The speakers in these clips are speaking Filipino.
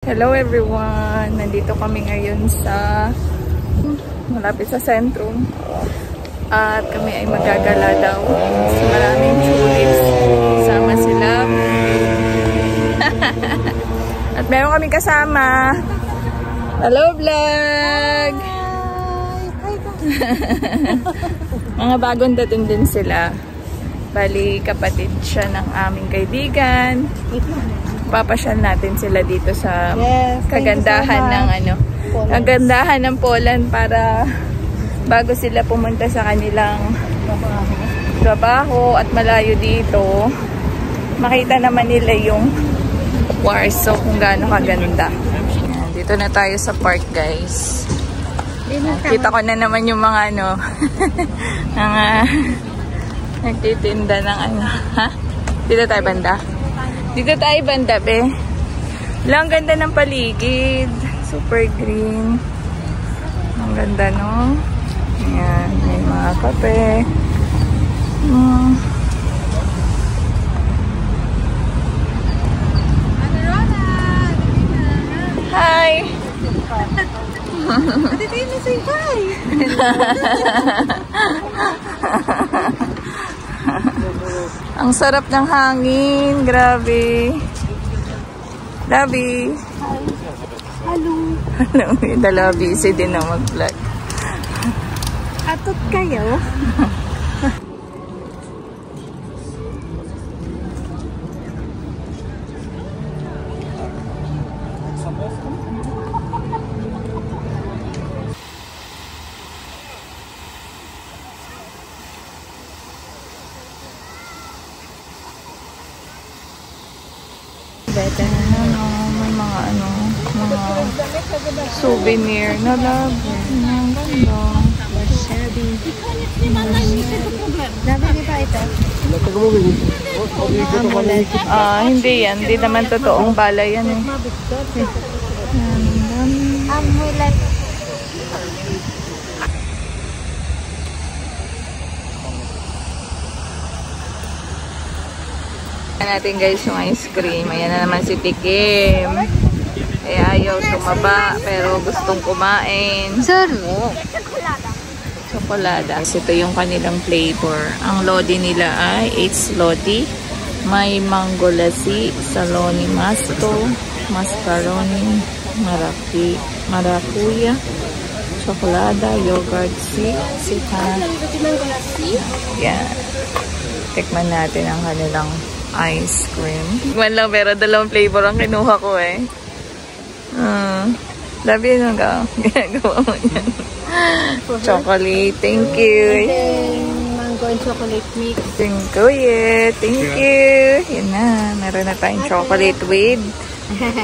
Hello everyone! Nandito kami ngayon sa malapit sa sentrum at kami ay magagala daw sa maraming tulips. Sama sila. At meron kami kasama. Hello vlog! Mga bagong dating din sila. Bali kapatid siya ng aming kaibigan. Papasyal natin sila dito sa kagandahan ng kagandahan ng Poland para bago sila pumunta sa kanilang trabaho at malayo dito, makita naman nila yung Warsaw kung gaano kaganda. Yan, dito na tayo sa park, guys. Kita ko na naman yung mga mga nagtitinda ng ha? Dito tayo banda? Dito tayo banda, be. Ang ganda ng paligid. Super green. Ang ganda, no? Ayan. May mga kape. Hi! Dito yun na say hi! Ang sarap ng hangin. Grabe. Labi. Hello. Hello. Dalawa busy din na mag-vlog. Atot kayo? May mga mga souvenir na love. Ang ganda. Nabili ba ito? Hindi yan. Hindi naman totoong bala yan eh. Amulet. Natin guys yung ice cream. Ayan na naman si Tikim. Ay ayaw tumaba pero gustong kumain. Sarap. Chocolada. Ito yung kanilang flavor. Ang lodi nila ay it's lodi. May mango lassi, saloni masto, mascaroni, maracuya, chocolada, yogurt, sitan. Yan. Tikman natin ang kanilang ice cream. Tikman lang pero dalawang flavor ang kinuha ko eh. Labi nung ginagawa mo yan. Chocolate, thank you. Mango and chocolate mix. Thank you. Thank you. Yan na, meron na tayong chocolate with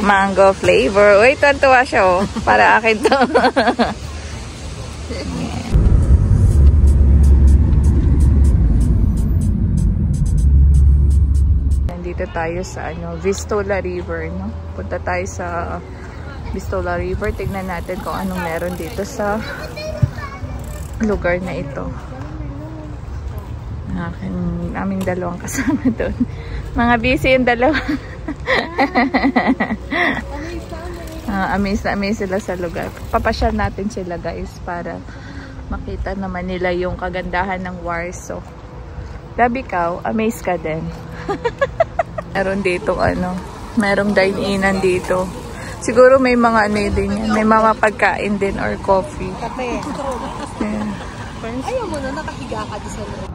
mango flavor. Uy, tuwa siya oh. Para akin to. Nandito tayo sa Vistula River, no? Punta tayo sa Vistula River. Tignan natin kung anong meron dito sa lugar na ito. Aming dalawang kasama doon. Mga busy yung dalawa. Amaze na amaze sila sa lugar. Papasyal natin sila guys para makita naman nila yung kagandahan ng Warsaw. Labi ikaw, amaze ka din. Meron dito merong dine-inan dito. Siguro may mga din yan. May mga pagkain din or coffee. Kape. Yeah. Ayaw mo na, nakahiga ka di sa loob.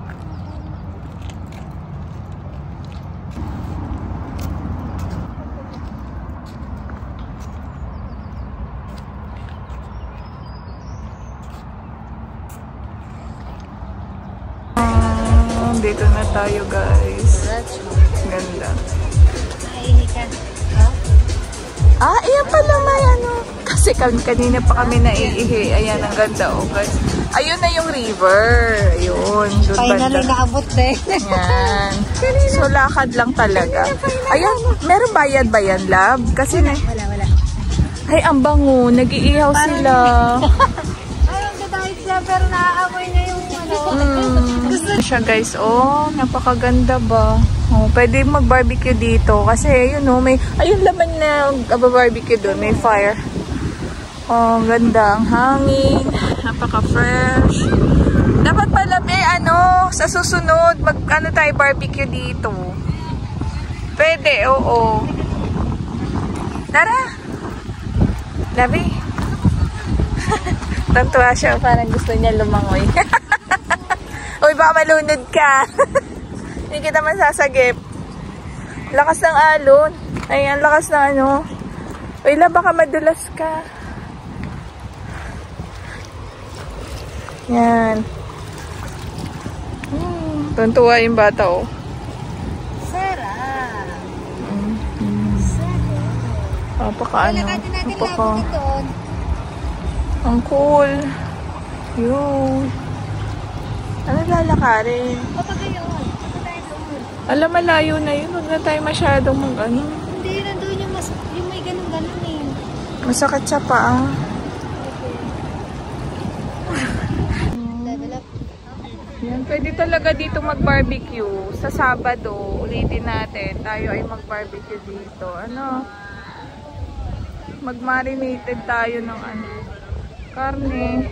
Dito na tayo guys. Ganda. Ayan pala may kasi kanina pa kami naiihi. Ayan, ang ganda oh guys. Ayun na yung river. Ayun. Finally naabot din. Ayan. So lakad lang talaga. Ayan, meron bayad ba yan, love? Kasi wala. Ay, ang bango. Nag-iihaw sila. Ayun, dadahit sila pero naaamoy na yung Gusto siya guys. Oh, napakaganda ba? Oh, pwede mag-barbecue dito kasi yun may ayun laman na barbecue doon, may fire. Oh, ganda ang hangin, napaka-fresh. Dapat pala sa susunod tayo barbecue dito. Pwede, oo. Tara. Labi. Tantuwa siya, parang gusto niya lumangoy. Uy, baka malunod ka. Hindi kita masasagip. Lakas ng alon. Ay, ang lakas ng Uy, baka madulas ka. Yan. Tuntua yung bata, oh. Sarap. Ang cool. Yun. Ano lalakarin? Alam, malayo na yun. Huwag na tayo masyadong Hindi, nandun yung may ganun-ganun eh. Masakit sa paa. Level up. Yan, pwede talaga dito mag-barbecue. Sa Sabado, ulitin natin. Tayo ay mag-barbecue dito. Mag-marinated tayo ng karne.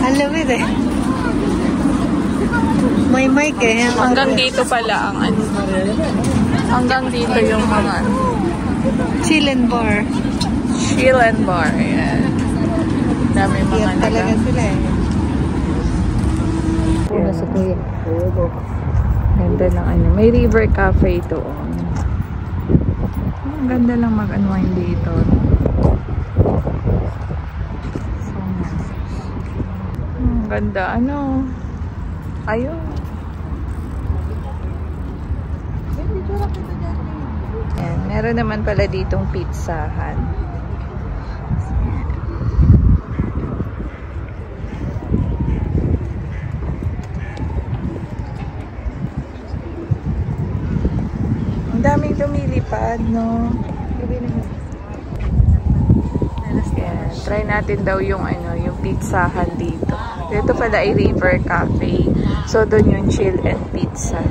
Ang lamig eh. May mic eh. Hanggang dito pala ang Hanggang dito yung mga Chill and bar. Chill and bar. Yan. Dami mga talaga sila eh. Una sa kuya. Ganda ng May river cafe ito. Ang ganda lang mag-unwind dito. Ganda, ayun. Ayan, meron naman pala ditong pizzahan. Ang daming lumilipad, no? Ayan, try natin daw yung yung pizzahan dito. Dito pala ay River Cafe. So, doon yung chill and pizza.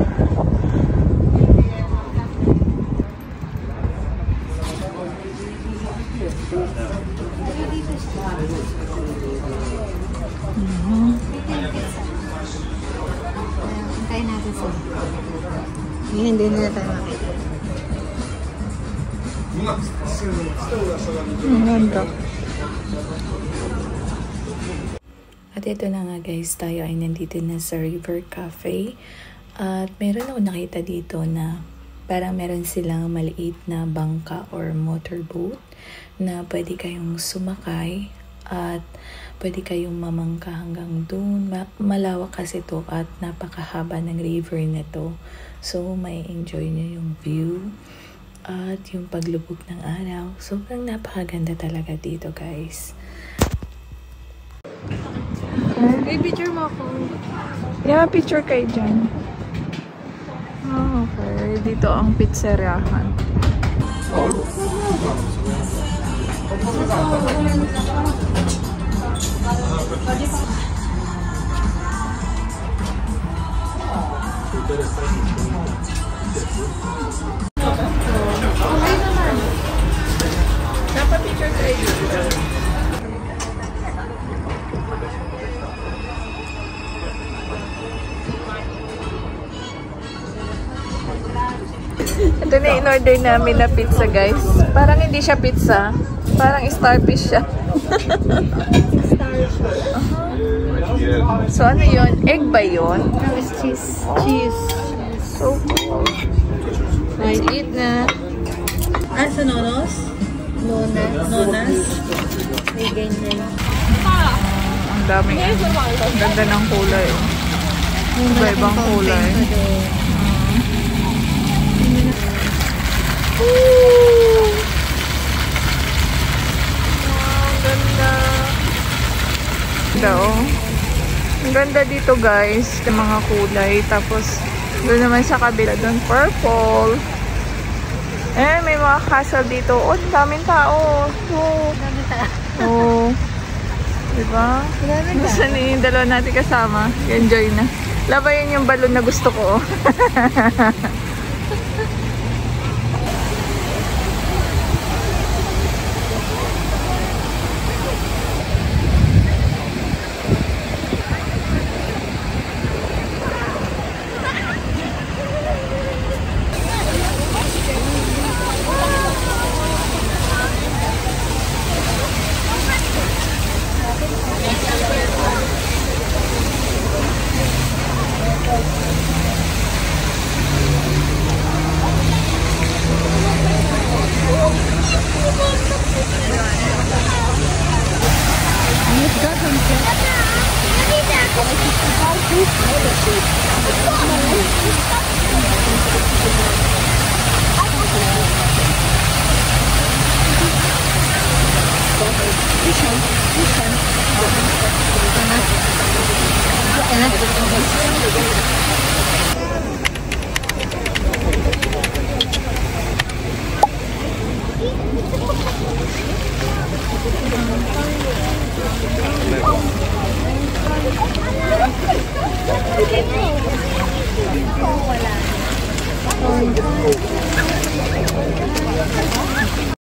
Hintayin natin sila. Hindi nila tayo makita. Ang ganda. At ito na nga guys, tayo ay nandito na sa River Cafe. At meron ako nakita dito na parang meron silang maliit na bangka or motorboat na pwede kayong sumakay at pwede kayong mamangka hanggang doon. Malawak kasi to at napakahaba ng river na to. So may enjoy nyo yung view at yung paglubog ng araw. Sobrang napakaganda talaga dito guys. May picture mo ako. Yeah, picture kayo dyan. Oh, okay. Dito ang pizzeriahan. Dapat picture kayo dito. Ito na in-order namin na pizza guys. Parang hindi siya pizza. Parang starfish siya. So ano yun? Egg ba yun? No, it's cheese. Cheese. So cool. Nice eat na. Ah, sa nonos? Nonas. May ganyan. Ang daming ang ganda ng kulay. Iba-ibang kulay. Ang ganda. Ang ganda dito guys, yung mga kulay. Tapos, doon naman sa kabila, doon purple. Eh, may mga castle dito. Oh, ang daming tao. Oh. Oh. Diba? Gusto ni yung dalawa natin kasama. Enjoy na. Labayan yung balon na gusto ko.